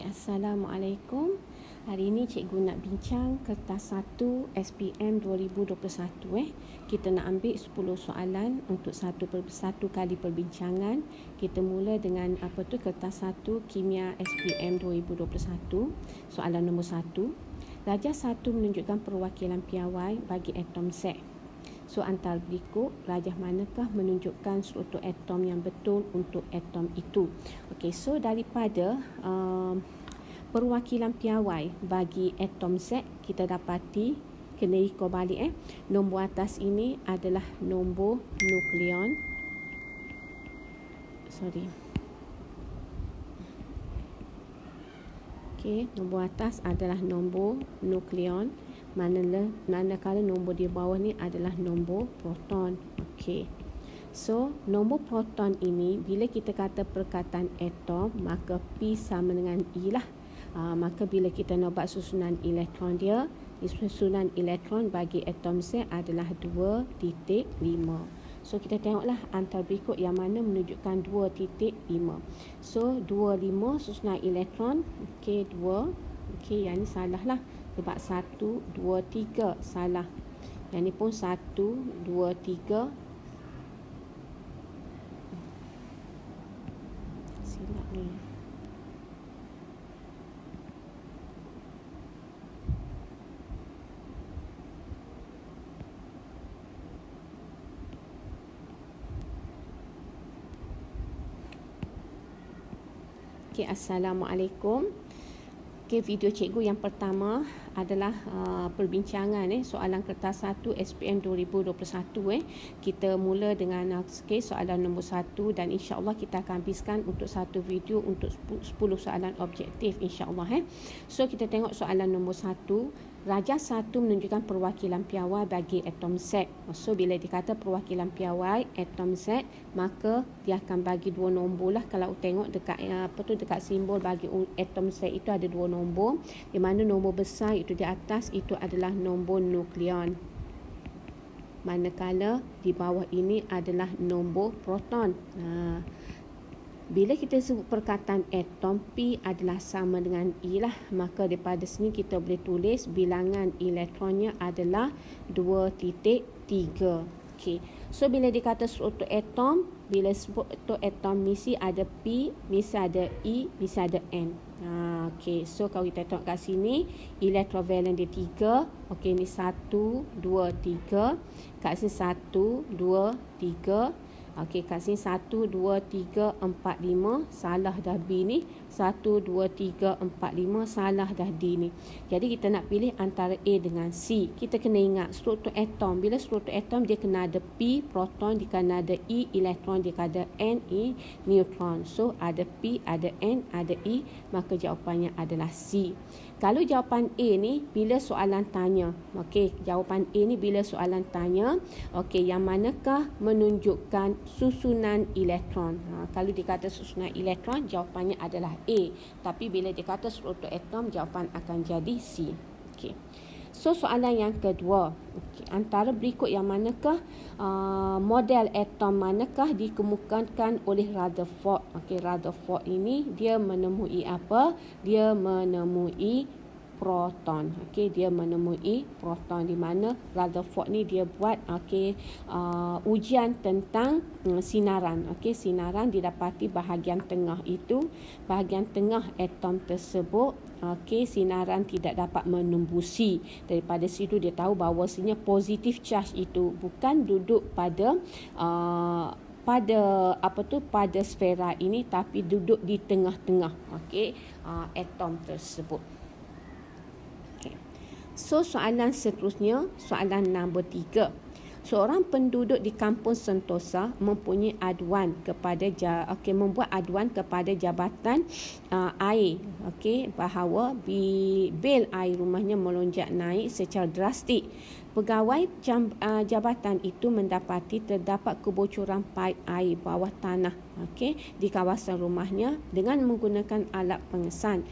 Assalamualaikum. Hari ini cikgu nak bincang kertas 1 SPM 2021. Kita nak ambil 10 soalan untuk satu kali perbincangan. Kita mula dengan kertas 1 Kimia SPM 2021. Soalan nombor 1. Rajah 1 menunjukkan perwakilan piawai bagi atom Z. So antara berikut, rajah manakah menunjukkan struktur atom yang betul untuk atom itu? Okey, so daripada perwakilan piawai bagi atom Z, kita dapati, kena ikut balik nombor atas ini adalah nombor nukleon. Okey, nombor atas adalah nombor nukleon. Manakala nombor di bawah ni adalah nombor proton. Okey. So, nombor proton ini bila kita kata perkataan atom, maka P sama dengan E lah. Maka bila kita nak buat susunan elektron dia, susunan elektron bagi atom Z adalah 2.5. So, kita tengoklah antara berikut yang mana menunjukkan 2.5. So, 2.5 susunan elektron. Okey, 2. Okey, yang ni salah lah. Sebab 1, 2, 3 salah. Yang ni pun 1, 2, 3. Silap ni. Okey, Assalamualaikum. Okey, video cikgu yang pertama adalah perbincangan soalan kertas 1 SPM 2021. Kita mula dengan soalan nombor 1 dan insya-Allah kita akan habiskan untuk satu video untuk 10 soalan objektif insya-Allah. So kita tengok soalan nombor 1. Rajah 1 menunjukkan perwakilan piawai bagi atom Z. So bila dikata perwakilan piawai atom Z, maka dia akan bagi dua nombor lah. Kalau tengok dekat dekat simbol bagi atom Z itu ada dua nombor, di mana nombor besar itu di atas itu adalah nombor nukleon, manakala di bawah ini adalah nombor proton. Bila kita sebut perkataan atom, P adalah sama dengan E lah. Maka daripada sini kita boleh tulis bilangan elektronnya adalah 2.3. Okey. So bila dikata struktur atom, bila struktur atom mesti ada P, mesti ada E, mesti ada N. Okey. So kalau kita tengok kat sini, elektrovalen dia 3. Okey, ni 1, 2, 3. Kat sini 1, 2, 3. Okey, kat sini 1, 2, 3, 4, 5. Salah dah B ni. 1, 2, 3, 4, 5. Salah dah D ni. Jadi kita nak pilih antara A dengan C. Kita kena ingat struktur atom. Bila struktur atom dia kena ada P, proton. Dia kena ada E, elektron. Dia kena ada N, E, neutron. So ada P, ada N, ada E. Maka jawapannya adalah C. Kalau jawapan A ni bila soalan tanya. Okey, jawapan A ni bila soalan tanya. Okey, yang manakah menunjukkan susunan elektron? Kalau dikata susunan elektron, jawapannya adalah A. Tapi bila dikata struktur atom, jawapan akan jadi C. Okey. So soalan yang kedua. Okey, antara berikut yang manakah model atom manakah dikemukakan oleh Rutherford? Okey, Rutherford ini dia menemui apa? Dia menemui proton. Okey, dia menemui proton, di mana Rutherford ni dia buat ujian tentang sinaran. Okey, sinaran didapati bahagian tengah itu, bahagian tengah atom tersebut. Okey, sinaran tidak dapat menembusi. Daripada situ dia tahu bahawasanya positif charge itu bukan duduk pada pada sfera ini, tapi duduk di tengah-tengah atom tersebut. So soalan seterusnya, soalan nombor 3. Seorang penduduk di kampung Sentosa mempunyai aduan kepada membuat aduan kepada jabatan air, bahawa bil air rumahnya melonjak naik secara drastik. Pegawai jabatan itu mendapati terdapat kebocoran paip air bawah tanah di kawasan rumahnya dengan menggunakan alat pengesan.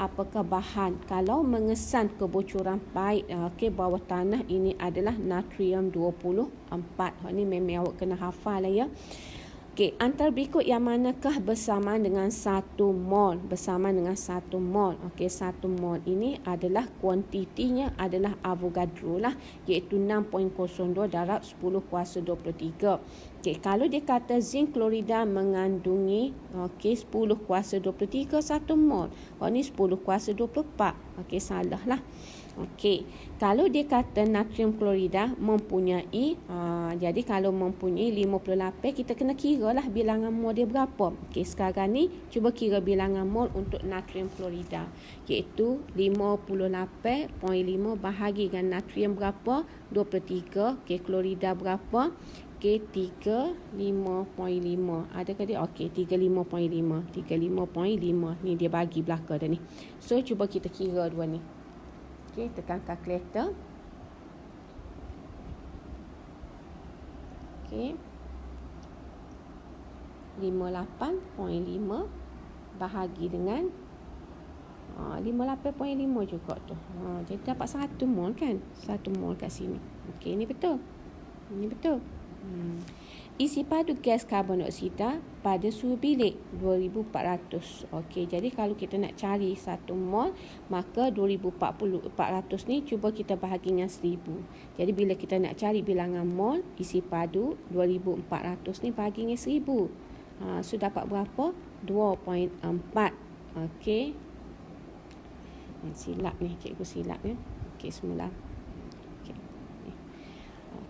Apakah bahan kalau mengesan kebocoran paip bawah tanah ini adalah natrium 24. Ini memang awak kena hafal lah ya. Okey, antara berikut yang manakah bersamaan dengan 1 mol? Bersamaan dengan 1 mol. Okey, 1 mol ini adalah kuantitinya adalah Avogadro lah, iaitu 6.02 darab 10 kuasa 23. Okey, kalau dia kata zinc klorida mengandungi 10 kuasa 23 1 mol. Oh ni 10 kuasa 24. Okey, salah lah. Okey, kalau dia kata natrium klorida mempunyai jadi kalau mempunyai 58, kita kena kira lah bilangan mol dia berapa. Okey, sekarang ni cuba kira bilangan mol untuk natrium klorida, iaitu 58.5 bahagi dengan natrium berapa? 23. Okey, klorida berapa? Okey, 35.5. Adakah dia? Okey, 35.5. 35.5. Ni dia bagi belakang dah ni. So cuba kita kira dua ni. Okey, tekan kalkulator. Okey. 58.5 bahagi dengan 58.5 juga tu. Jadi dapat 1 mol kan? 1 mol kat sini. Okey, ni betul. Ini betul. Isi padu gas karbon dioksida pada suhu bilik 2400. Okey, jadi kalau kita nak cari 1 mol, maka 2400 ni cuba kita bahagi dengan 1000. Jadi bila kita nak cari bilangan mol isi padu 2400 ni bahagi dengan 1000. So dapat berapa? 2.4. Okey. Silap ni, cikgu silap ya. Okey, semula.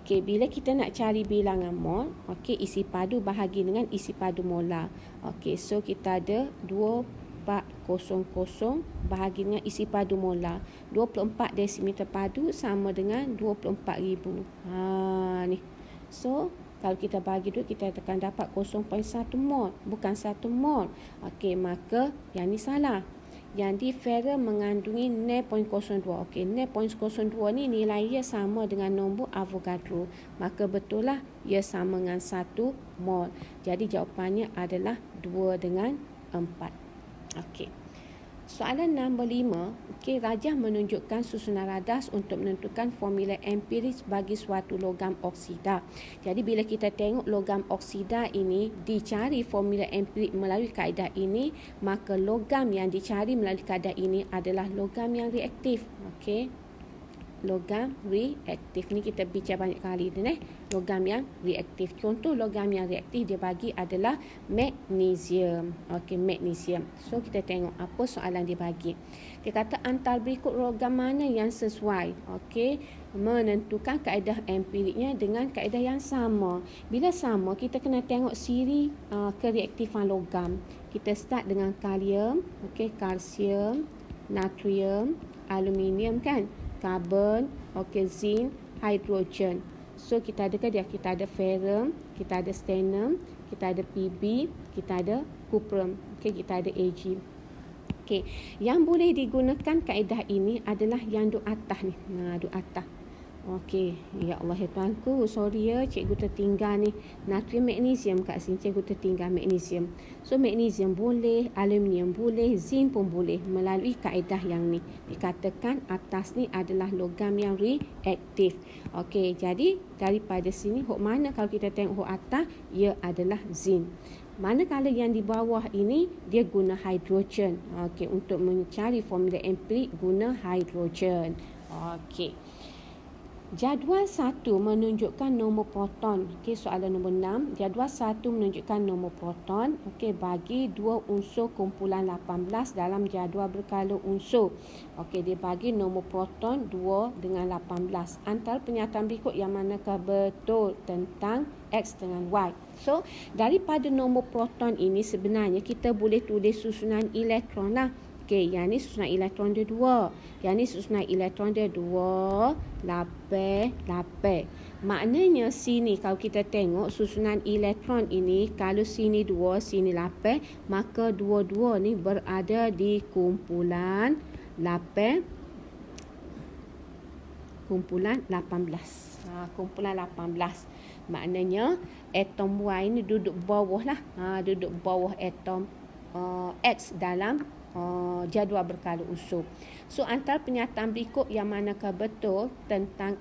Okey, bila kita nak cari bilangan mol, okey, isi padu bahagi dengan isi padu molar. Okey, so kita ada 2400 bahagi dengan isi padu molar. 24 desimeter padu sama dengan 24,000. Ni. So, kalau kita bagi dulu, kita akan dapat 0.1 mol, bukan 1 mol. Okey, maka yang ni salah. Yang di ferrum mengandungi 0.02. Okey, 0.02 ni nilai ia sama dengan nombor Avogadro. Maka betul lah ia sama dengan 1 mol. Jadi jawapannya adalah 2 dengan 4. Okey. Soalan nombor 5. Okey, rajah menunjukkan susunan radas untuk menentukan formula empiris bagi suatu logam oksida. Jadi bila kita tengok logam oksida ini dicari formula empirik melalui kaedah ini, maka logam yang dicari melalui kaedah ini adalah logam yang reaktif. Okey. Logam reaktif ni kita bincang banyak kali dah logam yang reaktif. Contoh logam yang reaktif dia bagi adalah magnesium. Okey, magnesium. So kita tengok apa soalan dia bagi. Dia kata antara berikut logam mana yang sesuai. Okey, menentukan kaedah empiriknya dengan kaedah yang sama. Bila sama, kita kena tengok siri kereaktifan logam. Kita start dengan kalium, okey, kalsium, natrium, aluminium kan? Karbon, okey, zinc, hidrogen. So kita ada dia, kita ada ferrum, kita ada stannum, kita ada Pb, kita ada cuprum, okey, kita ada Ag. Okey, yang boleh digunakan kaedah ini adalah yang duk atas ni. Duk atas. Okey, ya Allah ya Tuanku, sorry ya cikgu tertinggal ni natrium magnesium kat sini, cikgu tertinggal magnesium. So magnesium boleh, aluminium boleh, zinc pun boleh melalui kaedah yang ni. Dikatakan atas ni adalah logam yang reaktif. Okey, jadi daripada sini hok mana kalau kita tengok hok atas, ia adalah zinc. Manakala yang di bawah ini dia guna hidrogen. Okey, untuk mencari formula empirik guna hidrogen. Okey. Jadual 1 menunjukkan nombor proton. Okey, soalan nombor 6. Jadual 1 menunjukkan nombor proton. Okey, bagi dua unsur kumpulan 18 dalam jadual berkala unsur. Okey, dia bagi nombor proton 2 dengan 18. Antara pernyataan berikut yang manakah betul tentang X dengan Y. So, daripada nombor proton ini sebenarnya kita boleh tulis susunan elektron lah. Okey, yang ni susunan elektron dia 2. Yang ni susunan elektron dia 2, 8. Maknanya sini kalau kita tengok susunan elektron ini, kalau sini 2, sini 8, maka dua-dua ni berada di kumpulan 8. Kumpulan 18. Kumpulan 18. Maknanya atom Y ni duduk bawah lah. Duduk bawah atom X dalam jadual berkala unsur. So antara pernyataan berikut yang manakah betul tentang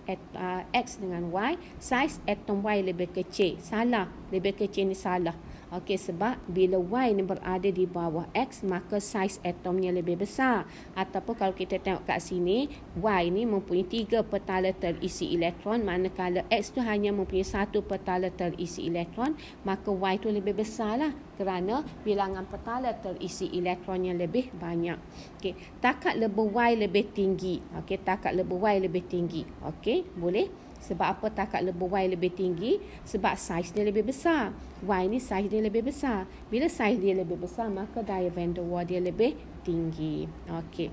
X dengan Y, saiz atom Y lebih kecil. Salah, lebih kecil ni salah. Okey, sebab bila Y ni berada di bawah X, maka saiz atomnya lebih besar. Ataupun kalau kita tengok kat sini, Y ni mempunyai 3 petala terisi elektron, manakala X tu hanya mempunyai 1 petala terisi elektron, maka Y tu lebih besar lah, kerana bilangan petala terisi elektronnya lebih banyak. Okey, takat lebih Y lebih tinggi. Okey, takat lebih Y lebih tinggi. Okey, boleh? Sebab apa takat lebih Y lebih tinggi? Sebab saiz dia lebih besar. Y ni saiz dia lebih besar. Bila saiz dia lebih besar, maka daya van der Waals dia lebih tinggi. Okey.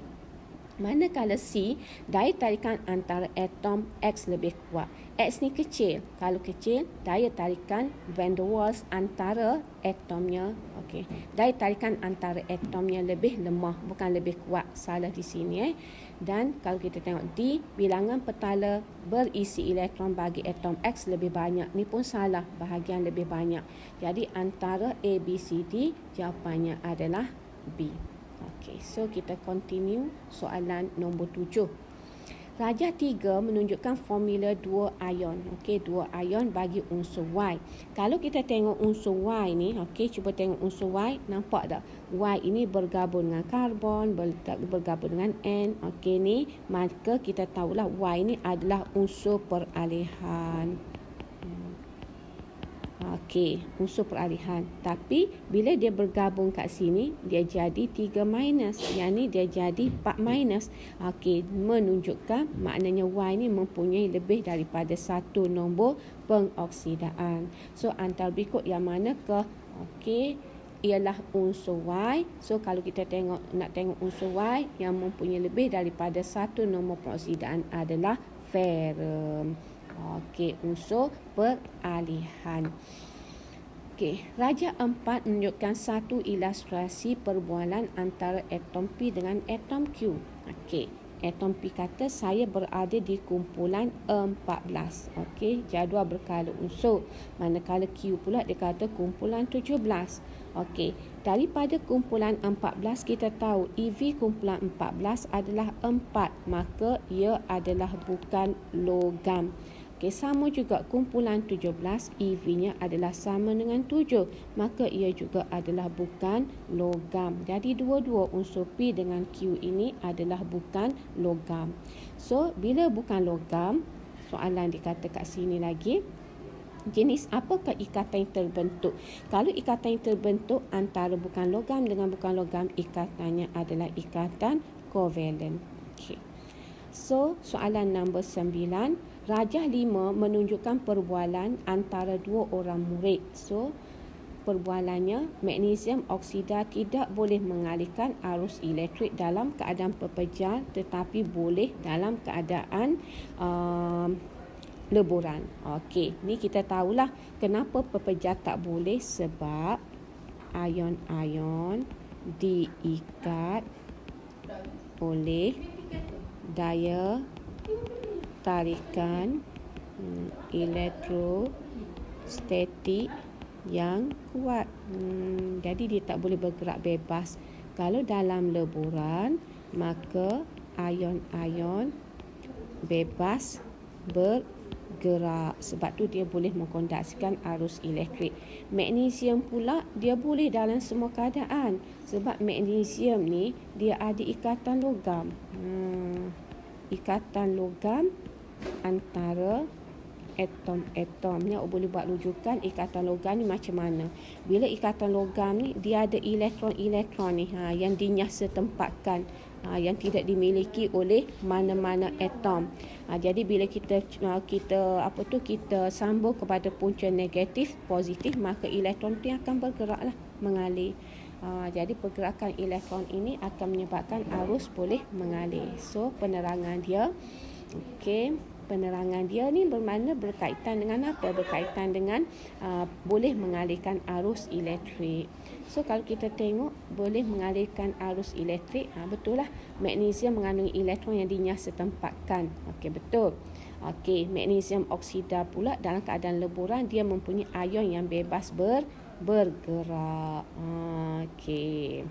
Manakala C, daya tarikan antara atom X lebih kuat. X ni kecil. Kalau kecil, daya tarikan van der Waals antara atomnya, okey, daya tarikan antara atomnya lebih lemah, bukan lebih kuat. Salah di sini. Dan kalau kita tengok D, bilangan petala berisi elektron bagi atom X lebih banyak. Ni pun salah, bahagian lebih banyak. Jadi antara A, B, C, D, jawapannya adalah B. Okey, so kita continue soalan nombor 7. Rajah 3 menunjukkan formula 2 ion. Okey, 2 ion bagi unsur Y. Kalau kita tengok unsur Y ni, okey, cuba tengok unsur Y, nampak tak? Y ini bergabung dengan karbon, bergabung dengan N. Okey ni, maka kita tahulah Y ni adalah unsur peralihan. Okey, unsur peralihan. Tapi bila dia bergabung kat sini, dia jadi 3 minus. Yang ni dia jadi 4 minus. Okey, menunjukkan maknanya Y ni mempunyai lebih daripada 1 nombor pengoksidaan. So antara berikut yang manakah? Okey, ialah unsur Y. So kalau kita nak tengok unsur Y yang mempunyai lebih daripada 1 nombor pengoksidaan adalah ferrum. Okey, unsur peralihan. Okey, rajah 4 menunjukkan satu ilustrasi perbualan antara atom P dengan atom Q. Okey, atom P kata saya berada di kumpulan 14. Okey, jadual berkala unsur. Manakala Q pula dia kata kumpulan 17. Okey, daripada kumpulan 14 kita tahu EV kumpulan 14 adalah 4, maka ia adalah bukan logam. Okey, sama juga kumpulan 17, EV-nya adalah sama dengan 7, maka ia juga adalah bukan logam. Jadi dua-dua unsur P dengan Q ini adalah bukan logam. So, bila bukan logam, soalan dikata kat sini lagi, jenis apakah ikatan yang terbentuk? Kalau ikatan yang terbentuk antara bukan logam dengan bukan logam, ikatannya adalah ikatan kovalen. Okay. So, soalan nombor 9. Rajah 5 menunjukkan perbualan antara 2 orang murid. So, perbualannya, magnesium oksida tidak boleh mengalihkan arus elektrik dalam keadaan pepejar, tetapi boleh dalam keadaan leburan. Okey, ni kita tahulah kenapa pepejar tak boleh, sebab ion-ion diikat oleh daya tarikan elektrostatik yang kuat. Jadi dia tak boleh bergerak bebas. Kalau dalam leburan, maka ion-ion bebas bergerak. Sebab tu dia boleh mengkondaksikan arus elektrik. Magnesium pula dia boleh dalam semua keadaan. Sebab magnesium ni dia ada ikatan logam. Ikatan logam antara atom-atomnya. Boleh buat rujukan ikatan logam ni macam mana. Bila ikatan logam ni dia ada elektron-elektron ni yang dinyas setempatkan, yang tidak dimiliki oleh mana-mana atom. Jadi bila kita sambung kepada punca negatif positif, maka elektron tu akan bergeraklah, mengalir. Jadi pergerakan elektron ini akan menyebabkan arus boleh mengalir. So penerangan dia, okey, penerangan dia ni berkaitan dengan apa? Berkaitan dengan boleh mengalirkan arus elektrik. So kalau kita tengok boleh mengalirkan arus elektrik, betul lah, magnesium mengandungi elektron yang dinyas setempatkan. Okey, betul. Okey, magnesium oksida pula dalam keadaan leburan dia mempunyai ion yang bebas bergerak. Okey.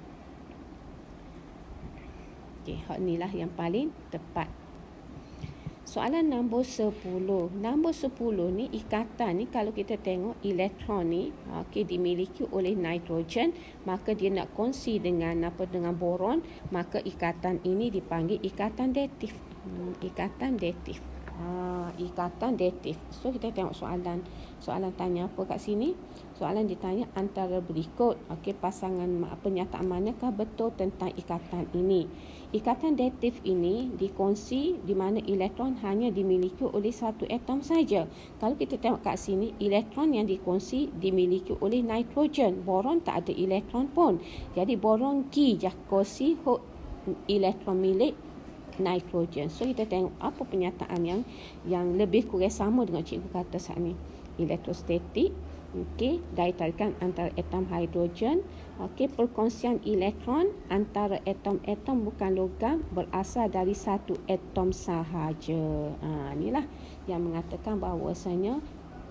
Okey, hak inilah yang paling tepat. Soalan nombor 10. Nombor 10 ni ikatan ni kalau kita tengok elektron ni dimiliki oleh nitrogen, maka dia nak kongsi dengan boron, maka ikatan ini dipanggil ikatan datif. Ikatan datif. Ikatan datif. So kita tengok soalan tanya apa kat sini? Soalan ditanya antara berikut, pasangan pernyataan manakah betul tentang ikatan ini? Ikatan datif ini dikongsi di mana elektron hanya dimiliki oleh satu atom saja. Kalau kita tengok kat sini, elektron yang dikongsi dimiliki oleh nitrogen. Boron tak ada elektron pun. Jadi boron Ki je kongsi elektron milik nitrogen. So kita tengok apa pernyataan yang lebih kurang sama dengan cikgu kata saat ni. Elektrostatik, daya tarikan antara atom hidrogen, perkongsian elektron antara atom-atom bukan logam berasal dari satu atom sahaja. Inilah yang mengatakan bahawasanya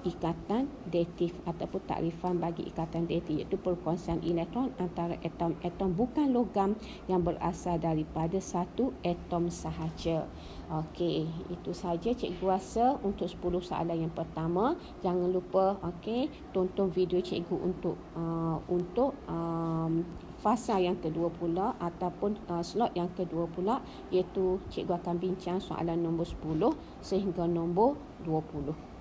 ikatan datif ataupun takrifan bagi ikatan datif, iaitu perkongsian elektron antara atom-atom bukan logam yang berasal daripada satu atom sahaja. Okey, itu saja cikgu rasa untuk 10 soalan yang pertama. Jangan lupa tonton video cikgu untuk fasa yang kedua pula ataupun slot yang kedua pula, iaitu cikgu akan bincang soalan nombor 10 sehingga nombor 20.